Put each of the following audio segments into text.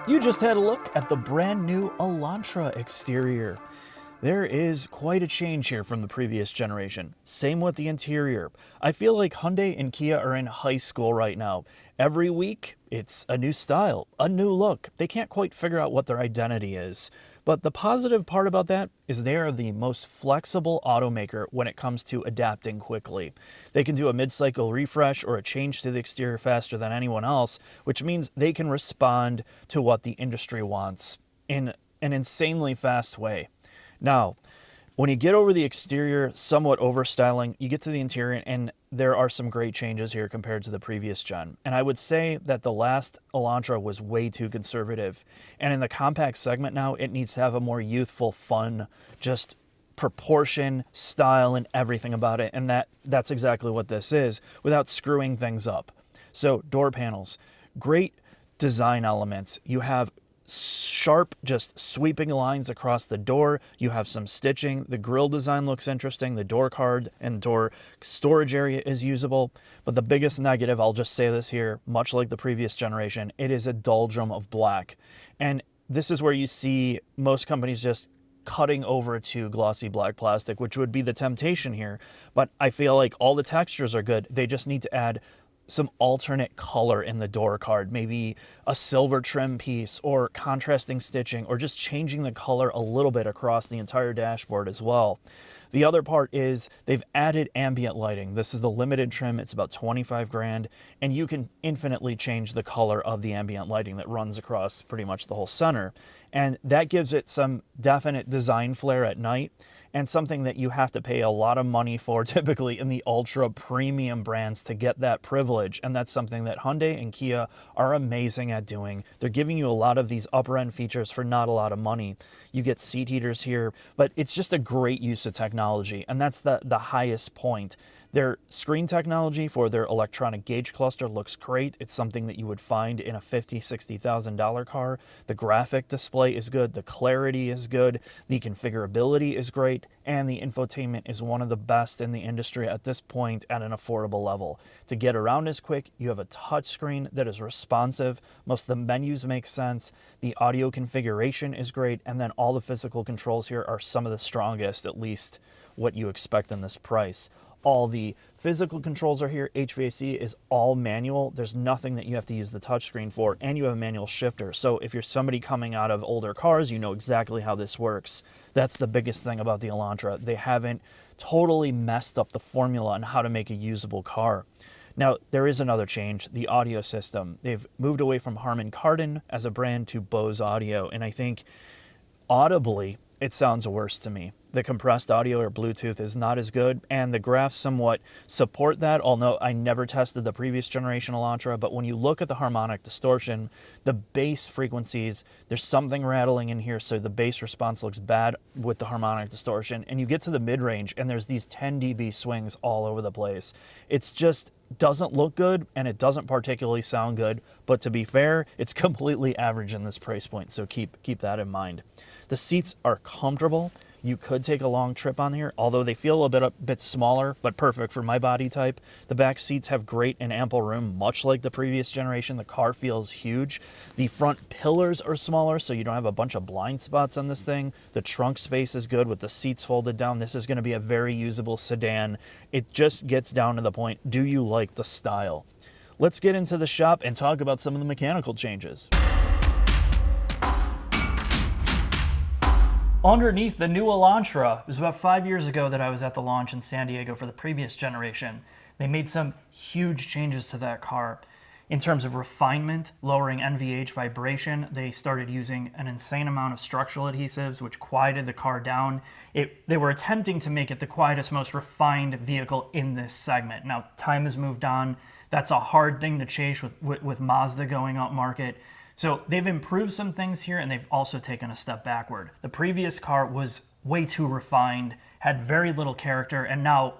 You just had a look at the brand new Elantra exterior. There is quite a change here from the previous generation. Same with the interior. I feel like Hyundai and Kia are in high school right now. Every week, it's a new style, a new look. They can't quite figure out what their identity is. But the positive part about that is they are the most flexible automaker when it comes to adapting quickly. They can do a mid-cycle refresh or a change to the exterior faster than anyone else, which means they can respond to what the industry wants in an insanely fast way. Now, when you get over the exterior, somewhat overstyling, you get to the interior, and there are some great changes here compared to the previous gen. And I would say that the last Elantra was way too conservative. And in the compact segment now, it needs to have a more youthful, fun, just proportion, style, and everything about it. And that's exactly what this is, without screwing things up. So, door panels, great design elements. You have sharp, just sweeping lines across the door. You have some stitching. The grille design looks interesting. The door card and door storage area is usable. But the biggest negative, I'll just say this here, much like the previous generation, it is a doldrum of black. And this is where you see most companies just cutting over to glossy black plastic, which would be the temptation here. But I feel like all the textures are good. They just need to add some alternate color in the door card, maybe a silver trim piece or contrasting stitching, or just changing the color a little bit across the entire dashboard as well. The other part is they've added ambient lighting. This is the limited trim. It's about 25 grand, and you can infinitely change the color of the ambient lighting that runs across pretty much the whole center. And that gives it some definite design flair at night, and something that you have to pay a lot of money for typically in the ultra premium brands to get that privilege. And that's something that Hyundai and Kia are amazing at doing. They're giving you a lot of these upper end features for not a lot of money. You get seat heaters here, but it's just a great use of technology. And that's the highest point. Their screen technology for their electronic gauge cluster looks great. It's something that you would find in a $50,000, $60,000 car. The graphic display is good. The clarity is good. The configurability is great. And the infotainment is one of the best in the industry at this point at an affordable level. To get around is quick. You have a touchscreen that is responsive. Most of the menus make sense. The audio configuration is great. And then all the physical controls here are some of the strongest, at least what you expect in this price. All the physical controls are here. HVAC is all manual. There's nothing that you have to use the touchscreen for, and you have a manual shifter. So if you're somebody coming out of older cars, you know exactly how this works. That's the biggest thing about the Elantra. They haven't totally messed up the formula on how to make a usable car. Now, there is another change, the audio system. They've moved away from Harman Kardon as a brand to Bose Audio, and I think audibly, it sounds worse to me. The compressed audio or Bluetooth is not as good, and the graphs somewhat support that, although I never tested the previous generation Elantra. But when you look at the harmonic distortion, the bass frequencies, there's something rattling in here, so the bass response looks bad with the harmonic distortion. And you get to the mid-range, and there's these 10 dB swings all over the place. It's just doesn't look good, and it doesn't particularly sound good. But to be fair, it's completely average in this price point, so keep that in mind. The seats are comfortable. You could take a long trip on here, although they feel a bit smaller, but perfect for my body type. The back seats have great and ample room, much like the previous generation. The car feels huge. The front pillars are smaller, so you don't have a bunch of blind spots on this thing. The trunk space is good with the seats folded down. This is going to be a very usable sedan. It just gets down to the point, do you like the style? Let's get into the shop and talk about some of the mechanical changes. Underneath the new Elantra, it was about 5 years ago that I was at the launch in San Diego for the previous generation. They made some huge changes to that car. In terms of refinement, lowering NVH vibration, they started using an insane amount of structural adhesives, which quieted the car down. They were attempting to make it the quietest, most refined vehicle in this segment. Now, time has moved on. That's a hard thing to chase with Mazda going up market. So they've improved some things here, and they've also taken a step backward. The previous car was way too refined, had very little character, and now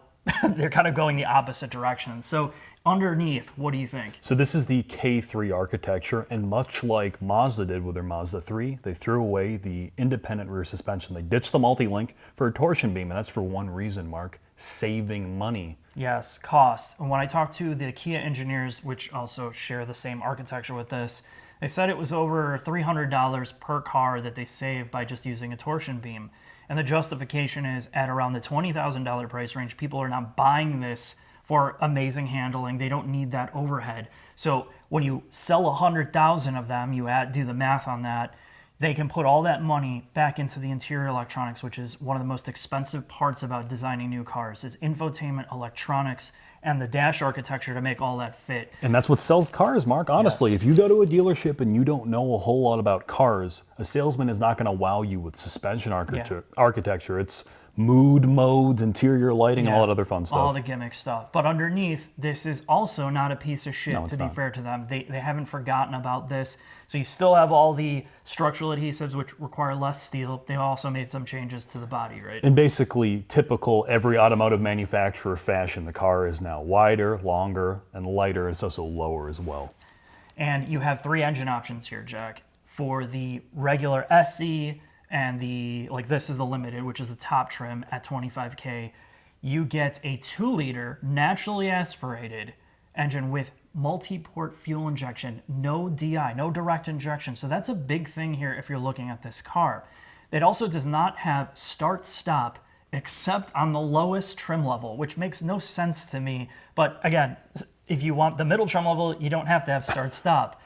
they're kind of going the opposite direction. So underneath, what do you think? So this is the K3 architecture, and much like Mazda did with their Mazda 3, they threw away the independent rear suspension. They ditched the multi-link for a torsion beam, and that's for one reason, Mark: saving money. Yes, cost. And when I talk to the Kia engineers, which also share the same architecture with this, They said it was over $300 per car that they saved by just using a torsion beam. And the justification is at around the $20,000 price range, people are not buying this for amazing handling. They don't need that overhead. So when you sell 100,000 of them, you do the math on that, they can put all that money back into the interior electronics, which is one of the most expensive parts about designing new cars. It's infotainment, electronics, and the dash architecture to make all that fit. And that's what sells cars, Mark. Honestly, Yes. if you go to a dealership and you don't know a whole lot about cars, a salesman is not going to wow you with suspension architecture. It's mood, modes, interior lighting, and all that other fun stuff. All the gimmick stuff. But underneath, this is also not a piece of shit, No, it's to be not. fair to them. They haven't forgotten about this. So you still have all the structural adhesives, which require less steel. They also made some changes to the body, right? And basically, typical every automotive manufacturer fashion, the car is now wider, longer, and lighter. It's also lower as well. And you have 3 engine options here, Jack. For the regular SE and this is the Limited, which is the top trim at $25K, you get a 2-liter naturally aspirated engine with multi-port fuel injection, no DI, no direct injection. So that's a big thing here if you're looking at this car. It also does not have start-stop except on the lowest trim level, which makes no sense to me. But again, if you want the middle trim level, you don't have to have start-stop.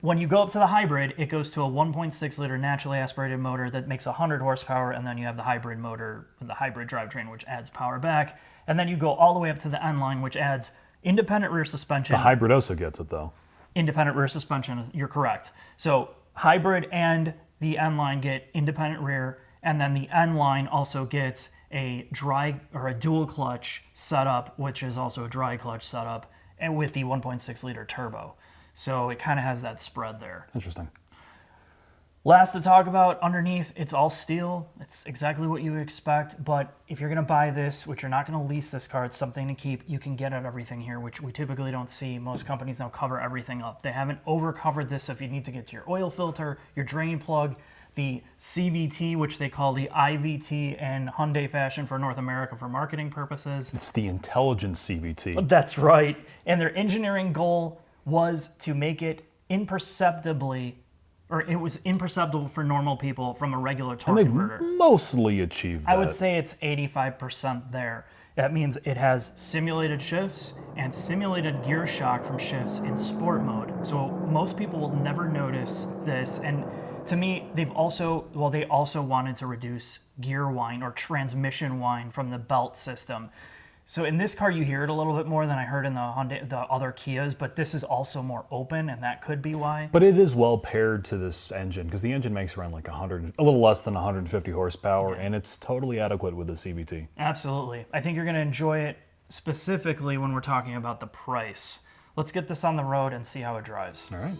When you go up to the hybrid, it goes to a 1.6-liter naturally aspirated motor that makes 100 horsepower, and then you have the hybrid motor, the hybrid drivetrain, which adds power back. And then you go all the way up to the N-line, which adds independent rear suspension. The hybrid also gets it, though. Independent rear suspension, you're correct. So hybrid and the N-line get independent rear, and then the N-line also gets a dual clutch setup, which is also a dry clutch setup, and with the 1.6-liter turbo. So it kind of has that spread there. Interesting. Last to talk about, underneath, it's all steel. It's exactly what you would expect. But if you're going to buy this, which you're not going to lease this car, it's something to keep, you can get at everything here, which we typically don't see. Most companies now cover everything up. They haven't over-covered this if you need to get to your oil filter, your drain plug, the CVT, which they call the IVT in Hyundai fashion for North America for marketing purposes. It's the intelligent CVT. That's right. And their engineering goal was to make it imperceptible for normal people from a regular torque And converter. they mostly achieved that. I would say it's 85% there. That means it has simulated shifts and simulated gear shock from shifts in sport mode. So most people will never notice this. And to me, they also wanted to reduce gear whine or transmission whine from the belt system. So in this car, you hear it a little bit more than I heard in the other Kias, but this is also more open, and that could be why. But it is well paired to this engine, because the engine makes around like a little less than 150 horsepower, and it's totally adequate with the CVT. Absolutely. I think you're going to enjoy it specifically when we're talking about the price. Let's get this on the road and see how it drives. All right.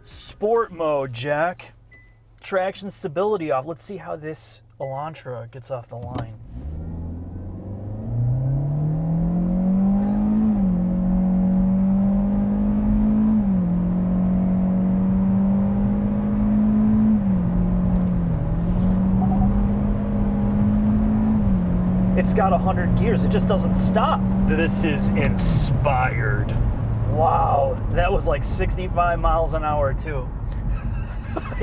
Sport mode, Jack. Traction stability off. Let's see how this Elantra gets off the line. It's got 100 gears. It just doesn't stop. This is inspired. Wow, that was like 65 miles an hour too.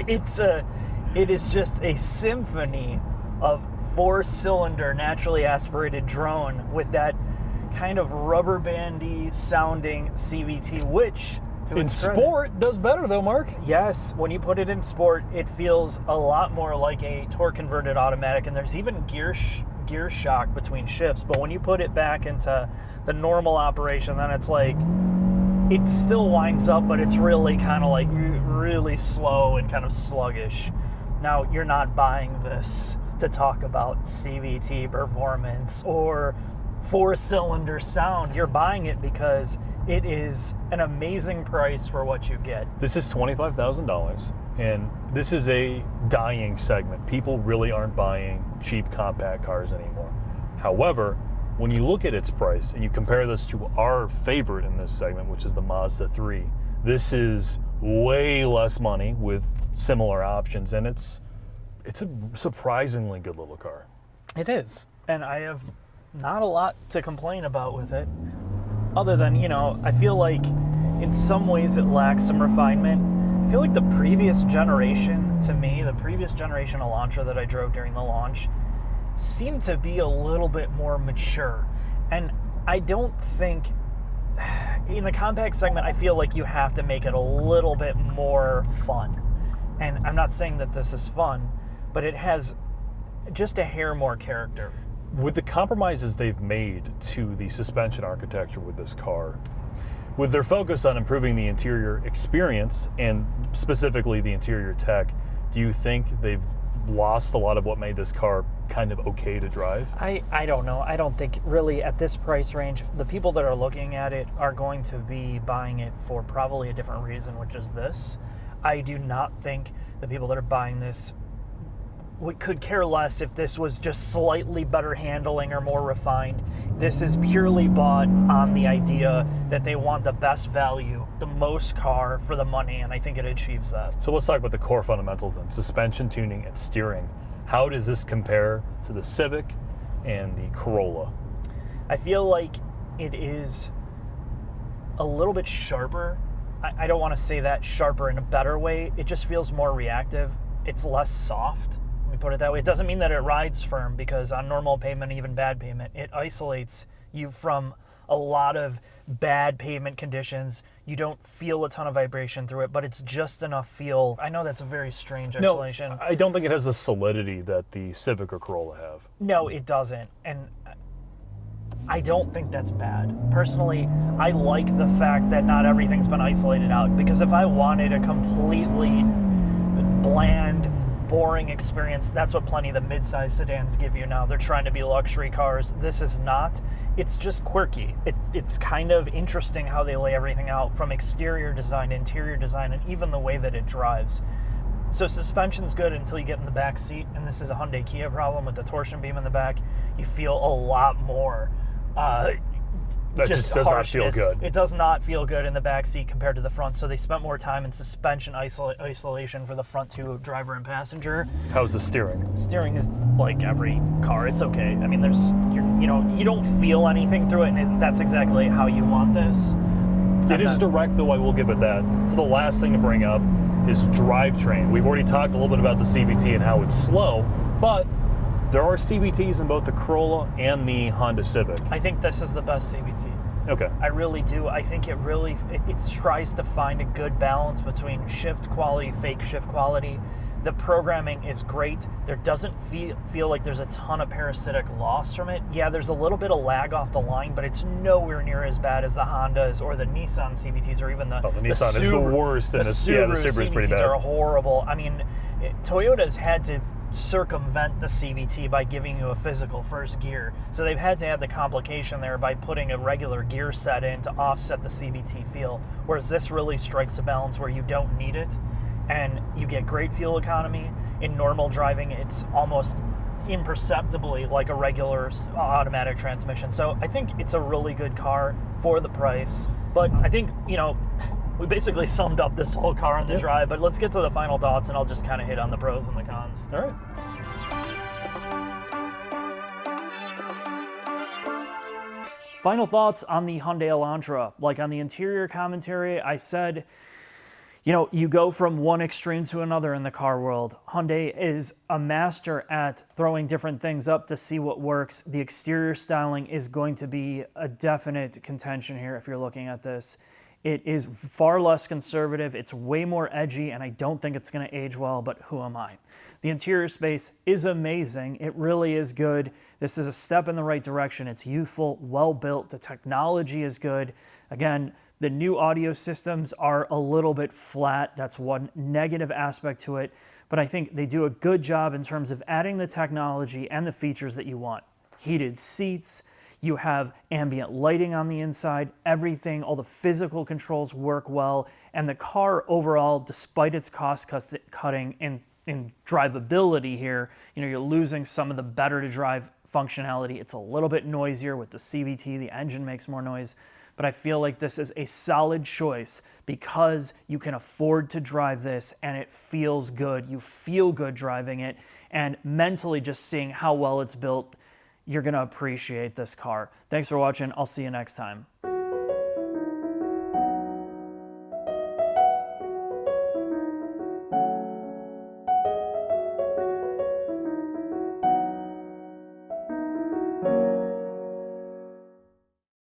It is just a symphony of 4-cylinder naturally aspirated drone with that kind of rubber bandy sounding CVT, which In sport, does better though, Mark. Yes, when you put it in sport, it feels a lot more like a torque converted automatic, and there's even gear shock between shifts. But when you put it back into the normal operation, then it's like it still winds up, but it's really kind of like really slow and kind of sluggish. Now, you're not buying this to talk about CVT performance or 4-cylinder sound. You're buying it because it is an amazing price for what you get. This is $25,000, and this is a dying segment. People really aren't buying cheap compact cars anymore. However, when you look at its price and you compare this to our favorite in this segment, which is the Mazda3, this is way less money with similar options, and it's a surprisingly good little car. It is. And I have not a lot to complain about with it. Other than, I feel like in some ways it lacks some refinement. I feel like the previous generation, to me, the previous generation Elantra that I drove during the launch seemed to be a little bit more mature. And I don't think, in the compact segment, I feel like you have to make it a little bit more fun. And I'm not saying that this is fun, but it has just a hair more character. With the compromises they've made to the suspension architecture with this car, with their focus on improving the interior experience and specifically the interior tech, do you think they've lost a lot of what made this car kind of okay to drive? I don't know. I don't think really at this price range, the people that are looking at it are going to be buying it for probably a different reason, which is this. I do not think the people that are buying this could care less if this was just slightly better handling or more refined. This is purely bought on the idea that they want the best value, the most car for the money, and I think it achieves that. So let's talk about the core fundamentals then, suspension, tuning, and steering. How does this compare to the Civic and the Corolla? I feel like it is a little bit sharper. I don't want to say that sharper in a better way. It just feels more reactive. It's less soft. Let me put it that way. It doesn't mean that it rides firm, because on normal pavement, even bad pavement, it isolates you from a lot of bad pavement conditions. You don't feel a ton of vibration through it, but it's just enough feel. I know that's a very strange explanation. No, I don't think it has the solidity that the Civic or Corolla have. No, it doesn't. And I don't think that's bad. Personally, I like the fact that not everything's been isolated out, because if I wanted a completely bland, boring experience, that's what plenty of the mid-size sedans give you now. They're trying to be luxury cars. This is not. It's just quirky. It's kind of interesting how they lay everything out, from exterior design to interior design, and even the way that it drives. So suspension's good until you get in the back seat, and this is a Hyundai Kia problem with the torsion beam in the back. You feel a lot more That just does not feel good. It does not feel good in the back seat compared to the front, so they spent more time in suspension isolation for the front two, driver and passenger. How's the steering? Steering is like every car. It's okay. I mean, you don't feel anything through it, and that's exactly how you want this. It is direct, though, I will give it that. So the last thing to bring up is drivetrain. We've already talked a little bit about the CVT and how it's slow, but there are CVTs in both the Corolla and the Honda Civic. I think this is the best CVT. Okay. I really do. I think it tries to find a good balance between shift quality, fake shift quality. The programming is great. There doesn't feel like there's a ton of parasitic loss from it. Yeah, there's a little bit of lag off the line, but it's nowhere near as bad as the Hondas or the Nissan CVTs, or even the Nissan Subaru, is the worst. The Subaru is pretty CVTs bad. are horrible. I mean, Toyota's had to circumvent the CVT by giving you a physical first gear. So they've had to add the complication there by putting a regular gear set in to offset the CVT feel, whereas this really strikes a balance where you don't need it, and you get great fuel economy. In normal driving, it's almost imperceptibly like a regular automatic transmission. So I think it's a really good car for the price. But I think, we basically summed up this whole car on the drive, but let's get to the final thoughts, and I'll just kind of hit on the pros and the cons. All right. Final thoughts on the Hyundai Elantra. Like on the interior commentary, I said, you go from one extreme to another in the car world. Hyundai is a master at throwing different things up to see what works. The exterior styling is going to be a definite contention here if you're looking at this. It is far less conservative, it's way more edgy, and I don't think it's going to age well, but who am I? The interior space is amazing. It really is good. This is a step in the right direction. It's youthful, well-built. The technology is good. Again, the new audio systems are a little bit flat. That's one negative aspect to it, but I think they do a good job in terms of adding the technology and the features that you want. Heated seats, you have ambient lighting on the inside, everything, all the physical controls work well, and the car overall, despite its cost cutting in drivability here, you're losing some of the better to drive functionality. It's a little bit noisier with the CVT, the engine makes more noise, but I feel like this is a solid choice because you can afford to drive this and it feels good. You feel good driving it, and mentally just seeing how well it's built, you're going to appreciate this car. Thanks for watching. I'll see you next time.